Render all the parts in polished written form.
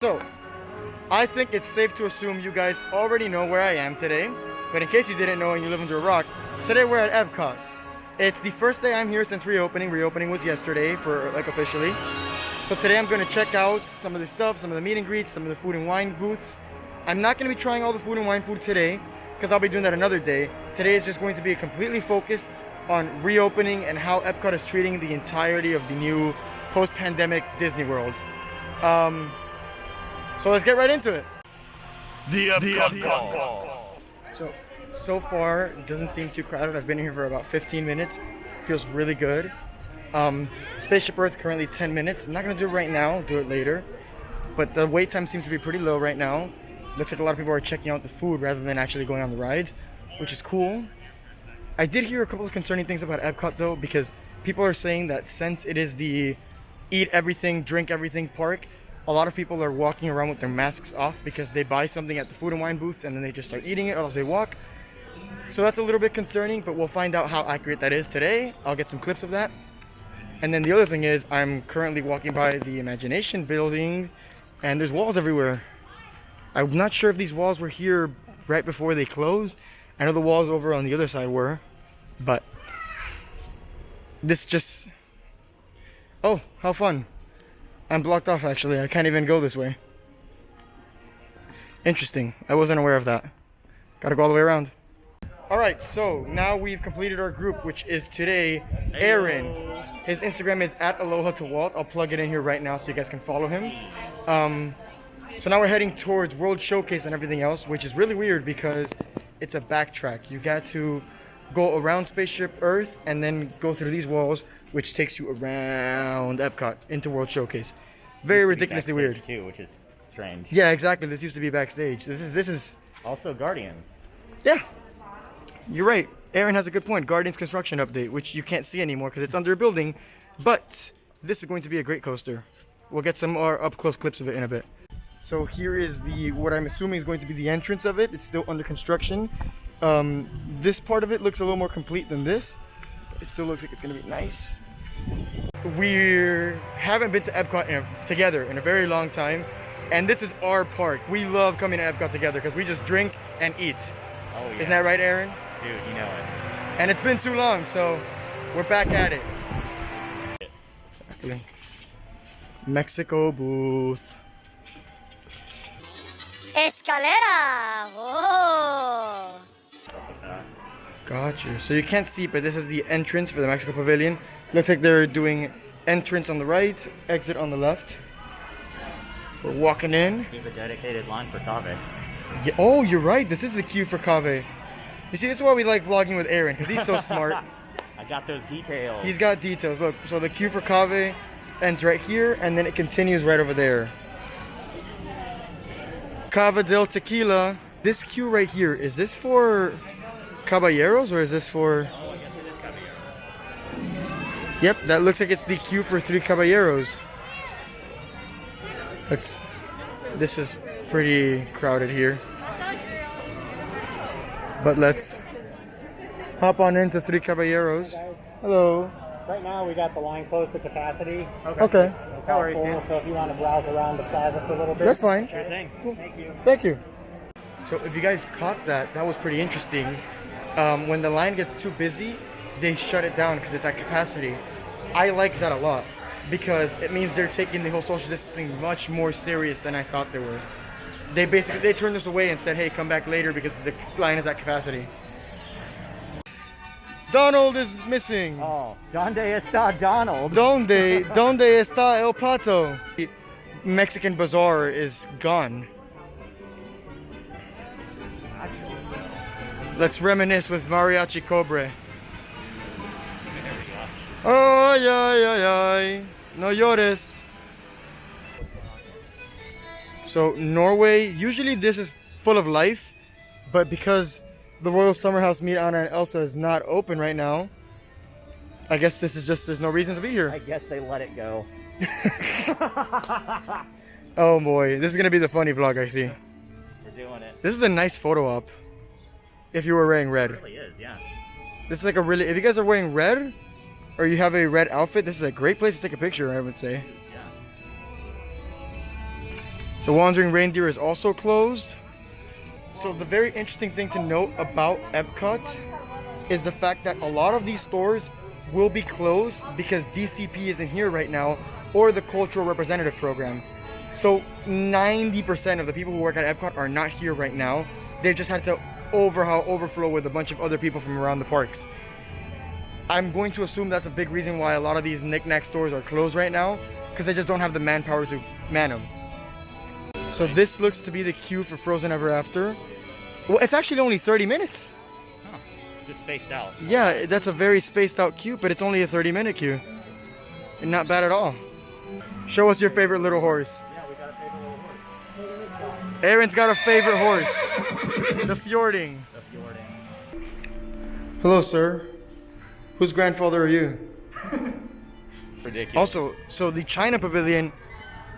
So, I think it's safe to assume you guys already know where I am today, but in case you didn't know and you live under a rock, today we're at Epcot. It's the first day I'm here since reopening. Reopening was yesterday for officially. So today I'm going to check out some of the stuff, some of the meet and greets, some of the food and wine booths. I'm not going to be trying all the food and wine food today because I'll be doing that another day. Today is just going to be completely focused on reopening and how Epcot is treating the entirety of the new post-pandemic Disney World. So let's get right into it. The Epcot Call. So far, it doesn't seem too crowded. I've been here for about 15 minutes. Feels really good. Spaceship Earth currently 10 minutes. I'm not gonna do it right now, I'll do it later. But the wait time seems to be pretty low right now. Looks like a lot of people are checking out the food rather than actually going on the rides, which is cool. I did hear a couple of concerning things about Epcot though, because people are saying that since it is the eat everything, drink everything park, a lot of people are walking around with their masks off because they buy something at the food and wine booths and then they just start eating it or else they walk. So that's a little bit concerning, but we'll find out how accurate that is today. I'll get some clips of that. And then the other thing is I'm currently walking by the Imagination building and there's walls everywhere. I'm not sure if these walls were here right before they closed. I know the walls over on the other side were, but this just... Oh, how fun. I'm blocked off actually. I can't even go this way. Interesting. I wasn't aware of that. Gotta go all the way around. Alright, so now we've completed our group, which is today Aaron. His Instagram is @AlohaToWalt. I'll plug it in here right now so you guys can follow him. So now we're heading towards World Showcase and everything else, which is really weird because it's a backtrack. You got to go around Spaceship Earth and then go through these walls, which takes you around Epcot into World Showcase. Very ridiculously weird. Too, which is strange. Yeah, exactly. This used to be backstage. This is Also Guardians. yeah. You're right. Aaron has a good point. Guardians construction update, which you can't see anymore because it's under a building, but this is going to be a great coaster. We'll get some more up close clips of it in a bit. So here is the what I'm assuming is going to be the entrance of it. It's still under construction. This part of it looks a little more complete than this. It still looks like it's gonna be nice. We haven't been to Epcot together in a very long time, and this is our park. We love coming to Epcot together because we just drink and eat. Oh yeah. Isn't that right, Aaron? Dude, you know it. And it's been too long, so we're back at it. Exactly. Mexico booth. Escalera! Oh! Got you. So you can't see, but this is the entrance for the Mexico Pavilion. Looks like they're doing entrance on the right, exit on the left. We're walking in. Keep a dedicated line for Cave. Yeah, oh, you're right. This is the queue for Cave. You see, this is why we like vlogging with Aaron, because he's so smart. I got those details. He's got details. Look, so the queue for Cave ends right here, and then it continues right over there. Cava del Tequila. This queue right here, is this for Caballeros or is this for... Oh, I guess it is Caballeros. Yep, that looks like it's the queue for 3 Caballeros. This is pretty crowded here. But let's hop on into 3 Caballeros. Hello. Right now we got the line close to capacity. Okay. No worries, man. So if you want to browse around the plaza for a little bit. That's fine. Sure thing. Cool. Thank you. Thank you. So if you guys caught that, that was pretty interesting. When the line gets too busy, they shut it down because it's at capacity. I like that a lot because it means they're taking the whole social distancing much more serious than I thought they were. They turned us away and said, hey, come back later because the line is at capacity. Donald is missing. Oh, donde está Donald? Donde está El Pato? The Mexican bazaar is gone. Let's reminisce with Mariachi Cobre. Ay, ay, ay, ay. No llores. So Norway, usually this is full of life, but because the Royal Summer House Meet Anna and Elsa is not open right now, I guess this is just, there's no reason to be here. I guess they let it go. Oh boy, this is gonna be the funny vlog, I see. We're doing it. This is a nice photo op. If you were wearing red. It really is, yeah. This is like a really, if you guys are wearing red, or you have a red outfit, this is a great place to take a picture, I would say. Yeah. The Wandering Reindeer is also closed. So the very interesting thing to note about Epcot is the fact that a lot of these stores will be closed because DCP isn't here right now, or the Cultural Representative Program. So 90% of the people who work at Epcot are not here right now. They've just had to overflow with a bunch of other people from around the parks. I'm going to assume that's a big reason why a lot of these knick-knack stores are closed right now, because they just don't have the manpower to man them. So this looks to be the queue for Frozen Ever After. Well, it's actually only 30 minutes. Huh. Just spaced out. Yeah, that's a very spaced out queue, but it's only a 30-minute queue. And not bad at all. Show us your favorite little horse. Yeah, we got a favorite little horse. Aaron's got a favorite horse. The Fjording. The Fjording. Hello, sir. Whose grandfather are you? Ridiculous. Also, so the China Pavilion,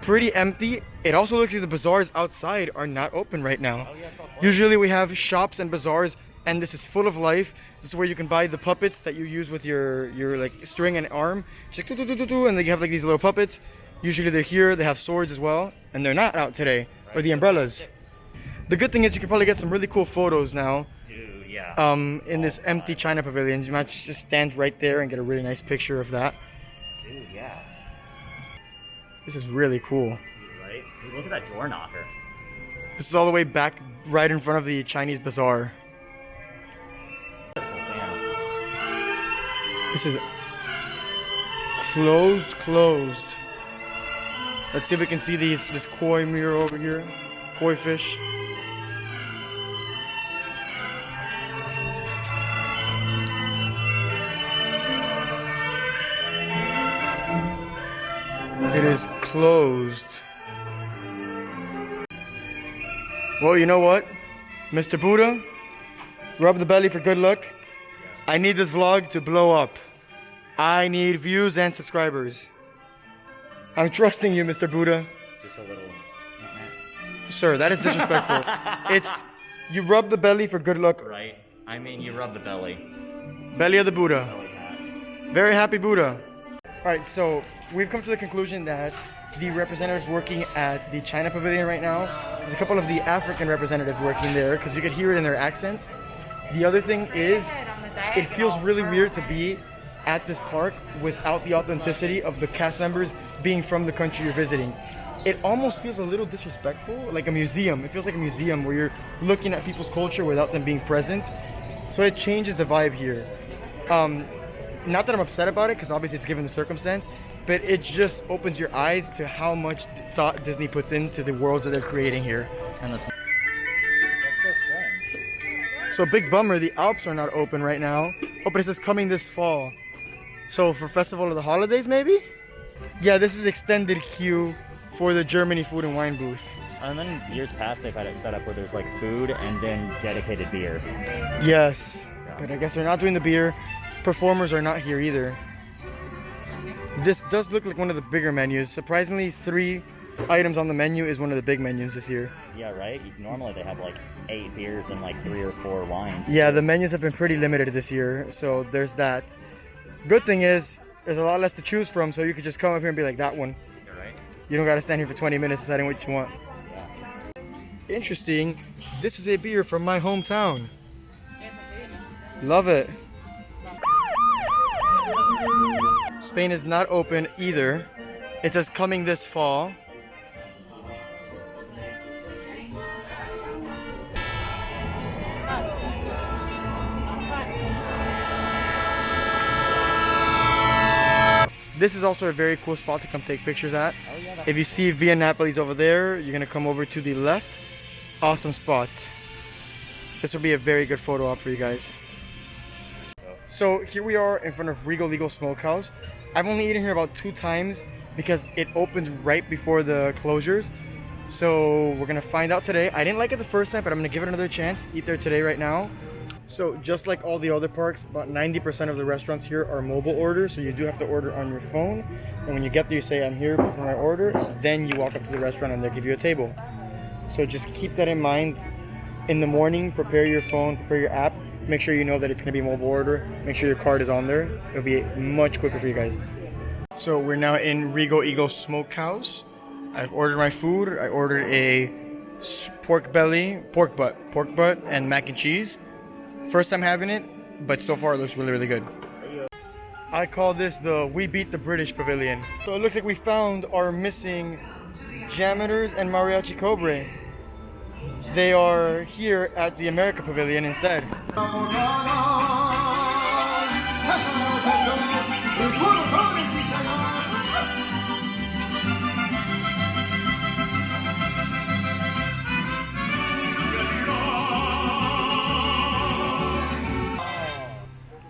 pretty empty. It also looks like the bazaars outside are not open right now. Oh, yeah, it's all closed. Usually we have shops and bazaars, and this is full of life. This is where you can buy the puppets that you use with your like string and arm. Just like, and then you have like these little puppets. Usually they're here. They have swords as well, and they're not out today. Right. Or the umbrellas. The good thing is you can probably get some really cool photos now. Dude, yeah. In this empty China Pavilion. You might just stand right there and get a really nice picture of that. Dude, yeah. This is really cool. Right? Dude, look at that door knocker. This is all the way back right in front of the Chinese bazaar. This is closed. Let's see if we can see this koi mirror over here. Koi fish. It is closed. Well, you know what? Mr. Buddha, rub the belly for good luck. I need this vlog to blow up. I need views and subscribers. I'm trusting you, Mr. Buddha. Just a little. Sir, that is disrespectful. It's, you rub the belly for good luck. Right? I mean, you rub the belly. Belly of the Buddha. Belly pass. Very happy Buddha. Alright, so we've come to the conclusion that the representatives working at the China Pavilion right now, there's a couple of the African representatives working there because you could hear it in their accent. The other thing is, it feels really weird to be at this park without the authenticity of the cast members being from the country you're visiting. It almost feels a little disrespectful, like a museum. It feels like a museum where you're looking at people's culture without them being present. So it changes the vibe here. Not that I'm upset about it, because obviously it's given the circumstance, but it just opens your eyes to how much thought Disney puts into the worlds that they're creating here. And this. That's so strange. So big bummer, the Alps are not open right now. Oh, but it says coming this fall. So for Festival of the Holidays, maybe? Yeah, this is extended queue for the Germany Food and Wine booth. And then years past, they've had it set up where there's like food and then dedicated beer. Yes, but I guess they're not doing the beer. Performers are not here either. This does look like one of the bigger menus. Surprisingly, 3 items on the menu is one of the big menus this year. Yeah, right? Normally they have like 8 beers and like 3 or 4 wines. Yeah, the menus have been pretty limited this year, so there's that. Good thing is, there's a lot less to choose from, so you could just come up here and be like, that one. You're right. You don't gotta stand here for 20 minutes deciding what you want. Yeah. Interesting. This is a beer from my hometown. Love it. Spain is not open either. It says coming this fall. This is also a very cool spot to come take pictures at. Oh, yeah, If you see Via Napoli's over there, you're gonna come over to the left. Awesome spot. This will be a very good photo op for you guys. So here we are in front of Regal Eagle Smokehouse. I've only eaten here about 2 times because it opens right before the closures. So we're gonna find out today. I didn't like it the first time, but I'm gonna give it another chance. Eat there today right now. So just like all the other parks, about 90% of the restaurants here are mobile orders. So you do have to order on your phone. And when you get there, you say, I'm here for my order. Then you walk up to the restaurant and they'll give you a table. So just keep that in mind. In the morning, prepare your phone, prepare your app. Make sure you know that it's gonna be a mobile order. Make sure your card is on there. It'll be much quicker for you guys. So we're now in Regal Eagle Smokehouse. I've ordered my food. I ordered a pork butt, and mac and cheese. First time having it, but so far it looks really, really good. I call this the We Beat the British Pavilion. So it looks like we found our missing Jameters and Mariachi Cobre. They are here at the America Pavilion instead.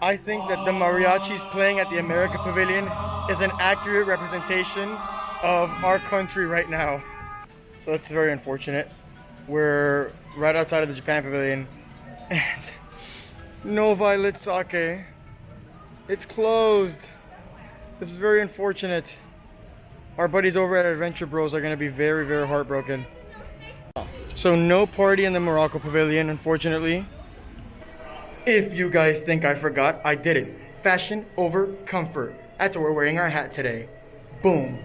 I think that the mariachis playing at the America Pavilion is an accurate representation of our country right now. So it's very unfortunate. We're right outside of the Japan Pavilion and no violet sake. It's closed. This is very unfortunate. Our buddies over at Adventure Bros are going to be very, very heartbroken. So no party in the Morocco Pavilion, unfortunately. If you guys think I forgot, I did it. Fashion over comfort. That's why we're wearing our hat today. Boom.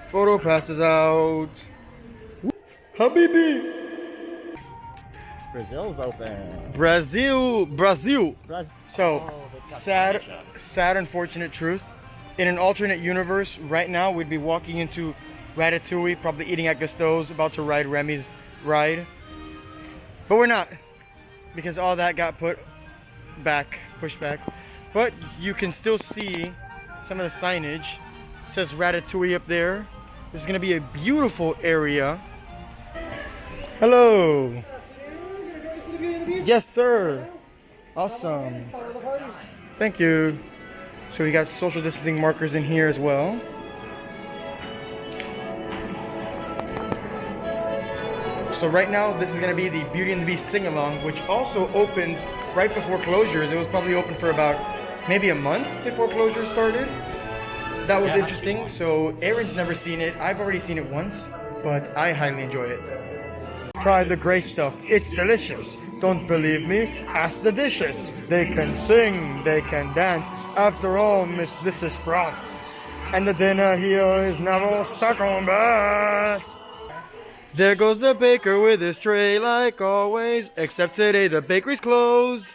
Photo passes out. Habibi. Brazil's open. Brazil. So, Oh, sad, unfortunate truth. In an alternate universe, right now we'd be walking into Ratatouille, probably eating at Gusteau's, about to ride Remy's ride. But we're not, because all that got pushed back. But you can still see some of the signage. It says Ratatouille up there. This is going to be a beautiful area. Hello. Yes, sir. Awesome. Thank you. So we got social distancing markers in here as well. So right now, this is going to be the Beauty and the Beast sing-along, which also opened right before closures. It was probably open for about maybe a month before closures started. That was interesting. So Aaron's never seen it. I've already seen it once, but I highly enjoy it. Try the gray stuff. It's delicious. Don't believe me? Ask the dishes. They can sing, they can dance. After all, miss, this is France. And the dinner here is never second best. There goes the baker with his tray like always. Except today the bakery's closed.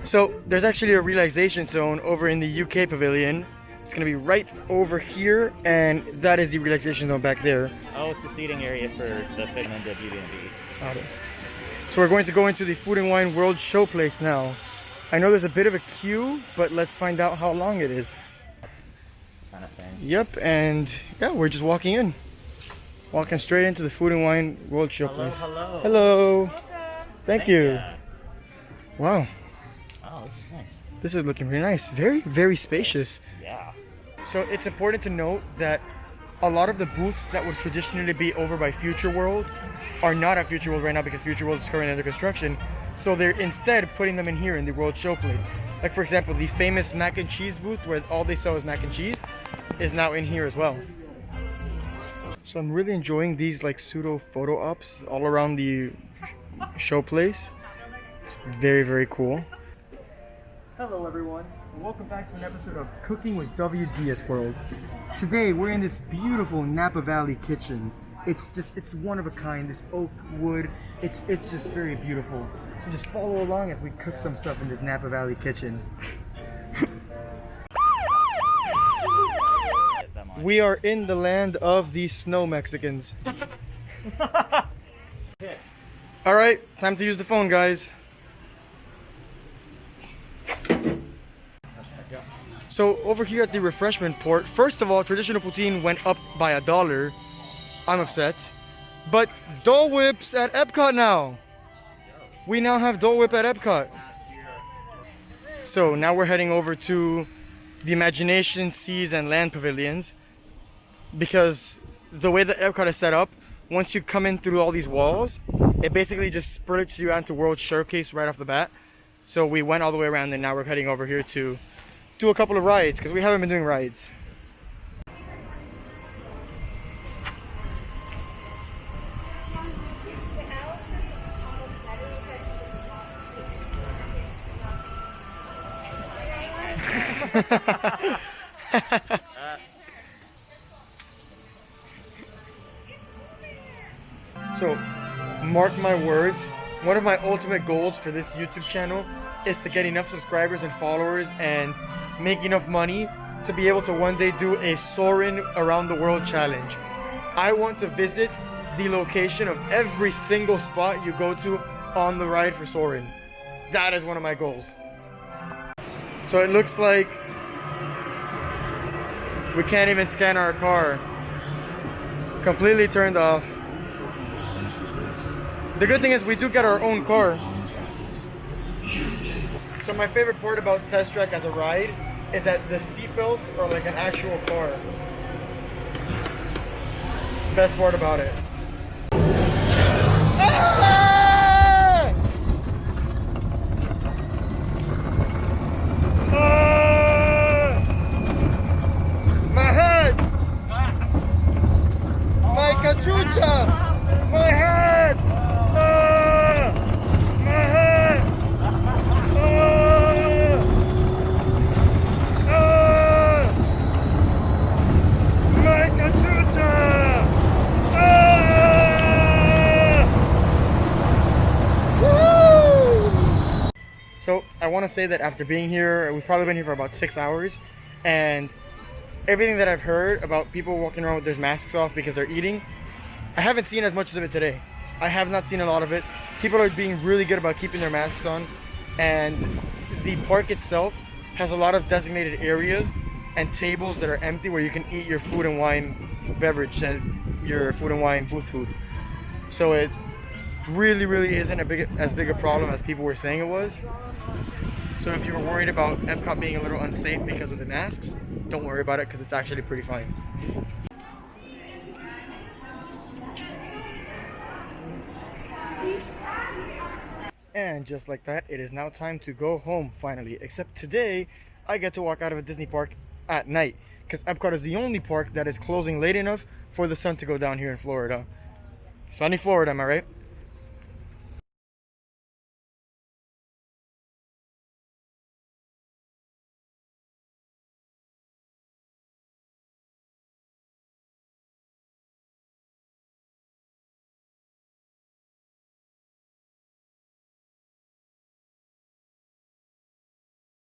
So there's actually a relaxation zone over in the UK pavilion. It's going to be right over here, and that is the relaxation zone back there. Oh, it's the seating area for the Figment of Beauty and the Beast. Got it. So we're going to go into the Food and Wine World Showplace now. I know there's a bit of a queue, but let's find out how long it is. Kind of thing. Yep, and yeah, we're just walking in. Walking straight into the Food and Wine World Showplace. Hello. Hello. Thank you. Wow. Oh, this is nice. This is looking really nice. Very, very spacious. Yeah. So it's important to note that a lot of the booths that would traditionally be over by Future World are not at Future World right now because Future World is currently under construction. So they're instead putting them in here in the World Showplace. Like for example, the famous mac and cheese booth where all they sell is mac and cheese is now in here as well. So I'm really enjoying these like pseudo photo ops all around the showplace. It's very, very cool. Hello everyone, and welcome back to an episode of Cooking with WDS World. Today we're in this beautiful Napa Valley kitchen. It's one of a kind, this oak wood, it's just very beautiful. So just follow along as we cook some stuff in this Napa Valley kitchen. We are in the land of the snow Mexicans. Alright, time to use the phone, guys. So over here at the refreshment port, first of all, traditional poutine went up by $1. I'm upset. But Dole Whips at Epcot now. We now have Dole Whip at Epcot. So now we're heading over to the Imagination Seas and Land Pavilions. Because the way that Epcot is set up, once you come in through all these walls, it basically just splits you onto World Showcase right off the bat. So we went all the way around and now we're heading over here to do a couple of rides because we haven't been doing rides. So, mark my words, one of my ultimate goals for this YouTube channel is to get enough subscribers and followers and make enough money to be able to one day do a Soarin' Around the World challenge. I want to visit the location of every single spot you go to on the ride for Soarin'. That is one of my goals. So it looks like we can't even scan our car. Completely turned off. The good thing is we do get our own car. So my favorite part about Test Track as a ride is that the seatbelts are like an actual car. Best part about it. Ah! Ah! My head! My cachucha! My head! Ah! My head! Ah! Ah! My cachucha! So I want to say that after being here, we've probably been here for about 6 hours, and everything that I've heard about people walking around with their masks off because they're eating, I haven't seen as much of it today. I have not seen a lot of it. People are being really good about keeping their masks on, and the park itself has a lot of designated areas and tables that are empty where you can eat your food and wine beverage and your food and wine booth food. So it really isn't as big a problem as people were saying it was. So if you were worried about Epcot being a little unsafe because of the masks, don't worry about it because it's actually pretty fine. And just like that, it is now time to go home finally. Except today, I get to walk out of a Disney park at night because Epcot is the only park that is closing late enough for the sun to go down here in Florida. Sunny Florida, am I right?